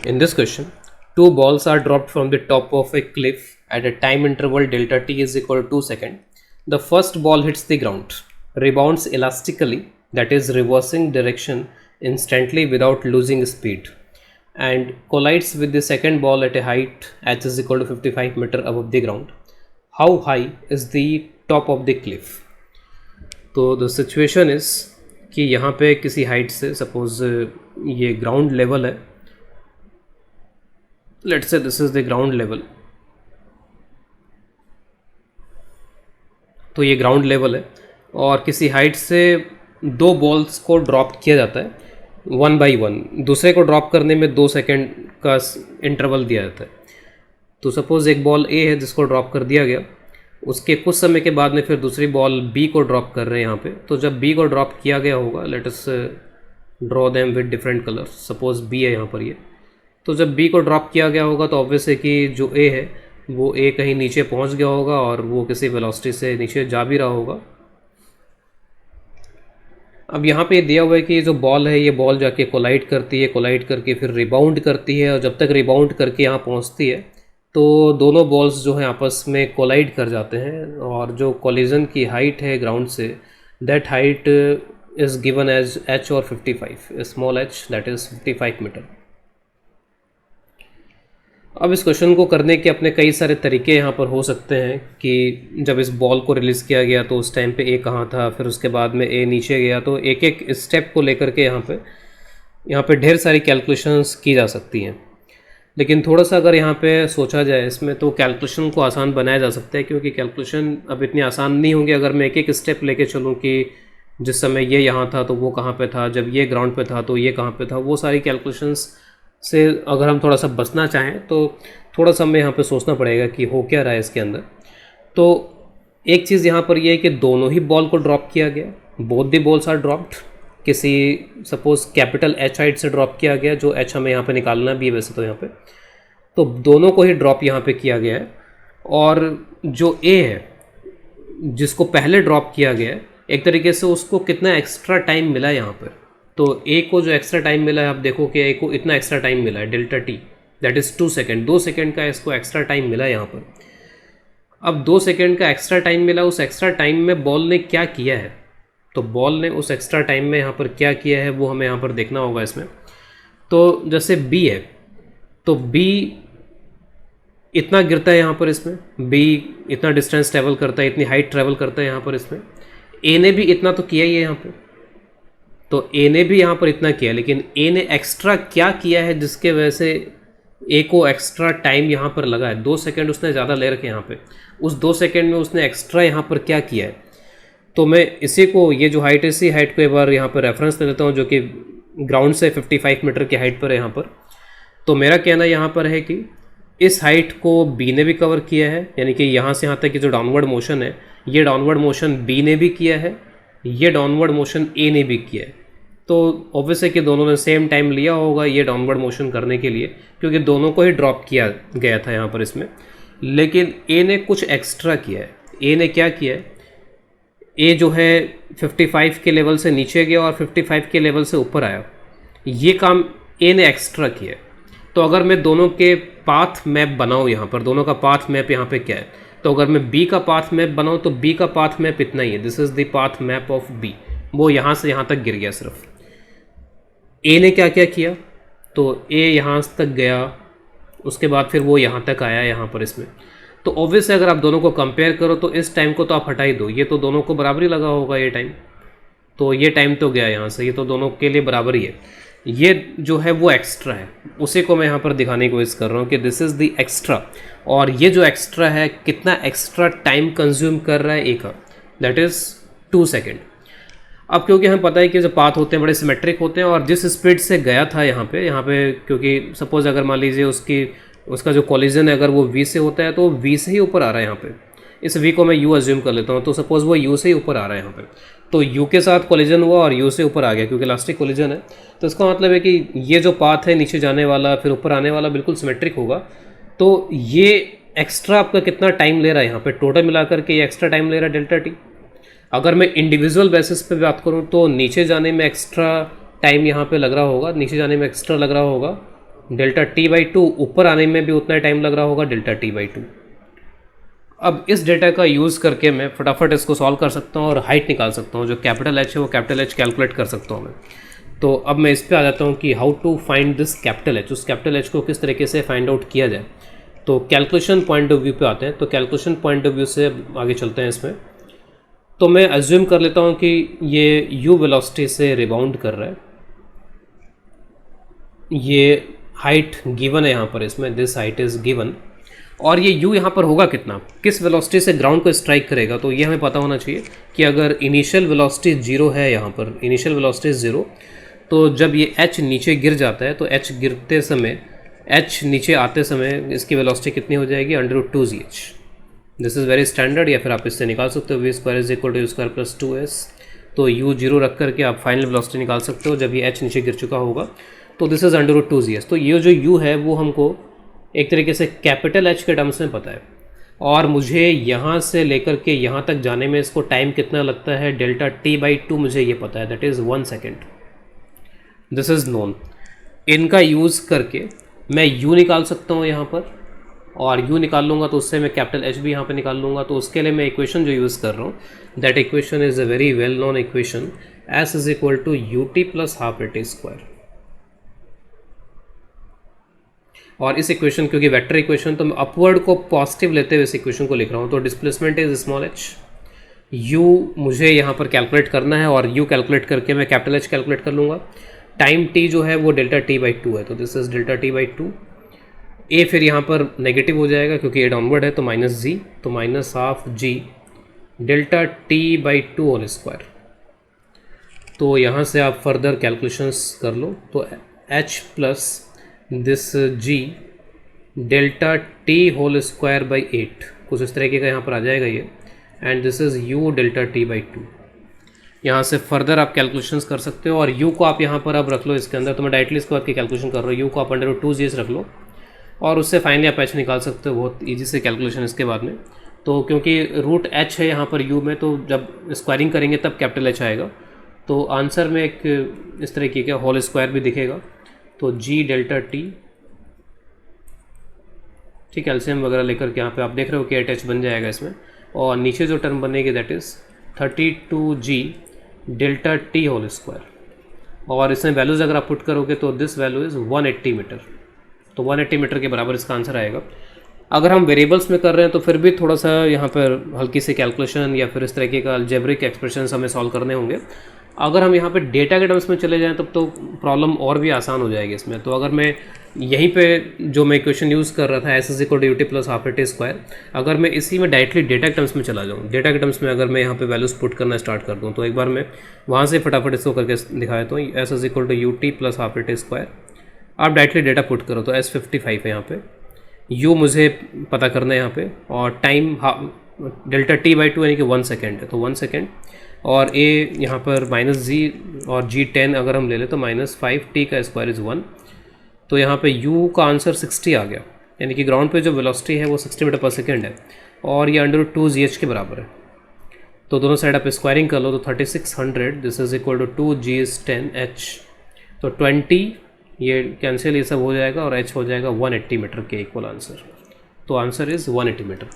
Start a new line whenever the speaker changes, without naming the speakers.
In this question, two balls are dropped from the top of a cliff at a time interval delta t is equal to 2 seconds. The first ball hits the ground, rebounds elastically, that is reversing direction instantly without losing speed, and collides with the second ball at a height h is equal to 55 meter above the ground. How high is the top of the cliff? तो the situation is कि यहाँ पे किसी height से suppose ये ground level है, let's say this is the ground level. तो ये ग्राउंड लेवल है और किसी हाइट से दो बॉल्स को ड्रॉप किया जाता है 1 by 1. दूसरे को ड्रॉप करने में 2 सेकेंड का इंटरवल दिया जाता है. तो सपोज एक बॉल ए है जिसको ड्रॉप कर दिया गया, उसके कुछ समय के बाद में फिर दूसरी बॉल बी को ड्रॉप कर रहे हैं यहाँ पे. तो जब बी को ड्रॉप किया गया होगा, let us draw them with different colours. Suppose B है यहाँ पर ये. तो जब बी को ड्रॉप किया गया होगा तो ऑब्वियस है कि जो ए है वो ए कहीं नीचे पहुँच गया होगा और वो किसी वेलोसिटी से नीचे जा भी रहा होगा. अब यहाँ पे दिया हुआ है कि जो बॉल है ये बॉल जाके कोलाइड करती है, कोलाइड करके फिर रिबाउंड करती है और जब तक रिबाउंड करके यहाँ पहुँचती है तो दोनों बॉल्स जो हैं आपस में कोलाइड कर जाते हैं और जो कोलिजन की हाइट है ग्राउंड से, that height is given as h और 55 small h, that is 55 metre. अब इस क्वेश्चन को करने के अपने कई सारे तरीके यहाँ पर हो सकते हैं कि जब इस बॉल को रिलीज़ किया गया तो उस टाइम पे ए कहाँ था, फिर उसके बाद में ए नीचे गया. तो एक एक स्टेप को लेकर के यहाँ पे ढेर सारी कैलकुलेशंस की जा सकती हैं. लेकिन थोड़ा सा अगर यहाँ पे सोचा जाए इसमें तो कैलकुलेशन को आसान बनाया जा सकता है, क्योंकि कैलकुलेशन अब इतनी आसान नहीं होंगी अगर मैं एक एक स्टेप लेके चलूँ कि जिस समय ये यहाँ था तो वो कहाँ पे था, जब ये ग्राउंड पे था तो ये कहाँ पे था. वो सारी कैलकुलेशंस से अगर हम थोड़ा सा बचना चाहें तो थोड़ा सा हमें यहाँ पे सोचना पड़ेगा कि हो क्या रहा है इसके अंदर. तो एक चीज़ यहाँ पर ये है कि दोनों ही बॉल को ड्रॉप किया गया, both the balls are dropped. किसी सपोज कैपिटल एच हाइट से ड्रॉप किया गया, जो एच हमें यहाँ पे निकालना भी है वैसे तो यहाँ पे. तो दोनों को ही ड्रॉप यहाँ पे किया गया है और जो ए है जिसको पहले ड्रॉप किया गया है एक तरीके से उसको कितना एक्स्ट्रा टाइम मिला है यहाँ पर. तो ए को जो एक्स्ट्रा टाइम मिला है, आप देखो कि ए को इतना एक्स्ट्रा टाइम मिला है delta T, that is 2 second. 2 second का इसको एक्स्ट्रा टाइम मिला है यहाँ पर. अब 2 सेकेंड का एक्स्ट्रा टाइम मिला, उस एक्स्ट्रा टाइम में बॉल ने क्या किया है, तो बॉल ने उस एक्स्ट्रा टाइम में यहाँ पर क्या किया है वो हमें यहाँ पर देखना होगा इसमें. तो जैसे बी है तो बी इतना गिरता है यहाँ पर, इसमें बी इतना डिस्टेंस ट्रैवल करता है, इतनी हाइट ट्रैवल करता है यहाँ पर. इसमें ए ने भी इतना तो किया ही है यहाँ पर, तो ए ने भी यहाँ पर इतना किया, लेकिन ए ने एक्स्ट्रा क्या किया है जिसके वजह से ए को एक्स्ट्रा टाइम यहाँ पर लगा है. 2 सेकेंड उसने ज़्यादा ले रखे यहाँ पे. उस 2 सेकेंड में उसने एक्स्ट्रा यहाँ पर क्या किया है, तो मैं इसी को, ये जो हाइट है इसी हाइट को एक बार यहाँ पर रेफरेंस ले लेता हूँ, जो कि ग्राउंड से 55 मीटर की हाइट पर है यहाँ पर. तो मेरा कहना यहाँ पर है कि इस हाइट को बी ने भी कवर किया है, यानी कि यहाँ से यहाँ तक की जो डाउनवर्ड मोशन है ये डाउनवर्ड मोशन बी ने भी किया है, ये डाउनवर्ड मोशन ए ने भी किया है. तो ऑब्वियस है कि दोनों ने सेम टाइम लिया होगा ये डाउनवर्ड मोशन करने के लिए, क्योंकि दोनों को ही ड्रॉप किया गया था यहाँ पर इसमें. लेकिन ए ने कुछ एक्स्ट्रा किया है. ए ने क्या किया है, ए जो है 55 के लेवल से नीचे गया और 55 के लेवल से ऊपर आया. ये काम ए ने एक्स्ट्रा किया है. तो अगर मैं दोनों के पाथ मैप बनाऊँ यहाँ पर, दोनों का पाथ मैप यहाँ पे क्या है, तो अगर मैं बी का पाथ मैप बनाऊँ तो बी का पाथ मैप इतना ही है, this is the path map of B. वो यहाँ से यहाँ तक गिर गया सिर्फ. ए ने क्या क्या किया, तो ए यहाँ तक गया, उसके बाद फिर वो यहाँ तक आया यहाँ पर इसमें. तो ऑब्वियस है अगर आप दोनों को कंपेयर करो तो इस टाइम को तो आप हटा ही दो, ये तो दोनों को बराबर ही लगा होगा ये टाइम. तो ये टाइम तो गया यहाँ से, ये तो दोनों के लिए बराबर ही है. ये जो है वो एक्स्ट्रा है, उसी को मैं यहाँ पर दिखाने की कोशिश कर रहा हूँ कि दिस इज़ द एक्स्ट्रा. और ये जो एक्स्ट्रा है कितना एक्स्ट्रा टाइम कंज्यूम कर रहा है ए का, दैट इज़ 2 सेकेंड. अब क्योंकि हमें पता है कि जो पाथ होते हैं बड़े सिमेट्रिक होते हैं और जिस स्पीड से गया था यहाँ पे क्योंकि सपोज अगर मान लीजिए उसका जो कॉलिजन है अगर वो v से होता है तो v से ही ऊपर आ रहा है यहाँ पे. इस v को मैं u अज्यूम कर लेता हूँ, तो सपोज वो u से ही ऊपर आ रहा है यहाँ पे. तो u के साथ कॉलिजन हुआ और u से ऊपर आ गया क्योंकि इलास्टिक कॉलिजन है. तो इसका मतलब है कि ये जो पाथ है नीचे जाने वाला फिर ऊपर आने वाला बिल्कुल सिमेट्रिक होगा. तो ये एक्स्ट्रा आपका कितना टाइम ले रहा है यहाँ पे, टोटल मिलाकर के ये एक्स्ट्रा टाइम ले रहा है डेल्टा टी. अगर मैं इंडिविजुअल बेसिस पे बात करूँ तो नीचे जाने में एक्स्ट्रा टाइम यहाँ पे लग रहा होगा, नीचे जाने में एक्स्ट्रा लग रहा होगा डेल्टा टी बाई टू ऊपर आने में भी उतना टाइम लग रहा होगा डेल्टा टी बाई टू। अब इस डेटा का यूज़ करके मैं फटाफट इसको सॉल्व कर सकता हूँ और हाइट निकाल सकता हूँ। जो कैपिटल एच है वो कैपिटल एच कैलकुलेट कर सकता हूँ मैं। तो अब मैं इस पे आ जाता हूँ कि how to find this capital H, उस कैपिटल एच को किस तरीके से फाइंड आउट किया जाए। तो कैलकुलेशन पॉइंट ऑफ व्यू पे आते हैं। तो कैलकुलेशन पॉइंट ऑफ व्यू से आगे चलते हैं इसमें। तो मैं अज्यूम कर लेता हूँ कि ये यू वेलोसिटी से रिबाउंड कर रहा है, ये हाइट गिवन है यहाँ पर, इसमें दिस हाइट इज़ गिवन, और ये u यहाँ पर होगा कितना, किस वेलोसिटी से ग्राउंड को स्ट्राइक करेगा। तो ये हमें पता होना चाहिए कि अगर इनिशियल वेलोसिटी 0 है, यहाँ पर इनिशियल वेलोसिटी 0, तो जब ये h नीचे गिर जाता है तो h गिरते समय, h नीचे आते समय इसकी वेलोसिटी कितनी हो जाएगी, √2gh। This is very standard, या फिर आप इससे निकाल सकते हो v² = u² + 2s। तो u 0 रख करके आप फाइनल वेलोसिटी निकाल सकते हो जब ये h नीचे गिर चुका होगा। तो दिस इज़ √2gh। तो ये जो u है वो हमको एक तरीके से कैपिटल एच के टर्म्स में पता है, और मुझे यहाँ से लेकर के यहाँ तक जाने में इसको टाइम कितना लगता है, डेल्टा टी बाई टू मुझे ये पता है, that is 1 second. This is known. इनका यूज़ करके मैं u निकाल सकता हूँ यहाँ पर, और u निकाल लूँगा तो उससे मैं कैपिटल एच भी यहाँ पर निकाल लूँगा। तो उसके लिए मैं इक्वेशन जो यूज़ कर रहा हूँ, that equation is a very well known equation, s = ut + ½ at²। और इस इक्वेशन, क्योंकि वेक्टर इक्वेशन, तो मैं अपवर्ड को पॉजिटिव लेते हुए इस इक्वेशन को लिख रहा हूँ। तो displacement is small h, u मुझे यहाँ पर कैलकुलेट करना है, और u कैलकुलेट करके मैं कैपिटल H कैलकुलेट कर लूँगा। टाइम t जो है वो डेल्टा टी बाई टू है, तो this is delta T by to. a फिर यहाँ पर नेगेटिव हो जाएगा क्योंकि a डाउनवर्ड है, तो -g, तो -12g delta T by two whole square. तो यहाँ से आप फर्दर कैलकुलेशंस कर लो। तो h plus this g delta T whole square by 8, कुछ इस तरीके का यहाँ पर आ जाएगा ये, and this is u delta T by to. यहाँ से फर्दर आप कैलकुलेशंस कर सकते हो, और u को आप यहाँ पर अब रख लो इसके अंदर। तो मैं डायरेक्टली इसके बाद की कैलकुलेशन कर रहा हूँ, u को आप √2gh रख लो, और उससे फाइनली आप h निकाल सकते हो बहुत ईजी से कैलकुलेशन इसके बाद में। तो क्योंकि √h है यहाँ पर u में, तो जब स्क्वायरिंग करेंगे तब कैपिटल h आएगा। तो आंसर में एक इस तरीके का होल स्क्वायर भी दिखेगा। तो g डेल्टा टी, ठीक है, एलसीएम वगैरह लेकर के यहाँ पे आप देख रहे हो कि 8h बन जाएगा इसमें, और नीचे जो टर्म बनेगी that is 32g delta T whole square. और इसमें वैल्यूज़ अगर आप पुट करोगे तो दिस वैल्यू इज़ 180 मीटर। तो 180 मीटर के बराबर इसका आंसर आएगा। अगर हम वेरिएबल्स में कर रहे हैं तो फिर भी थोड़ा सा यहाँ पर हल्की सी कैलकुलेशन या फिर इस तरीके का अलजेब्रिक एक्सप्रेशंस हमें सॉल्व करने होंगे। अगर हम यहाँ पे डेटा के टर्म्स में चले जाएं तब तो प्रॉब्लम और भी आसान हो जाएगी इसमें। तो अगर मैं यहीं पे जो मैं इक्वेशन यूज़ कर रहा था s = ut + ½ at², अगर मैं इसी में डायरेक्टली डेटा के टर्म्स में चला जाऊँ, डेटा के टर्म्स में अगर मैं यहाँ पे वैल्यूज़ पुट करना स्टार्ट कर दूँ, तो एक बार मैं वहाँ से फटाफट इसको करके दिखाया तो s = ut + ½ at²। आप डायरेक्टली डेटा पुट करो तो s55 है यहाँ पे, u मुझे पता करना है यहाँ पे, और time delta T by to यानी कि 1 सेकेंड है, तो 1 सेकेंड, और a यहाँ पर -g और g 10 अगर हम ले लें तो -5t² = 1। तो यहाँ पे u का आंसर 60 आ गया, यानी कि ग्राउंड पे जो वेलोसिटी है वो 60 मीटर पर सेकेंड है, और ये √2gh के बराबर है। तो दोनों साइड आप स्क्वायरिंग कर लो तो 3600, this is equal to 2g is 10h। तो 20 ये कैंसिल ये सब हो जाएगा, और h हो जाएगा 180 मीटर के इक्वल आंसर। तो आंसर इज़ 180 मीटर।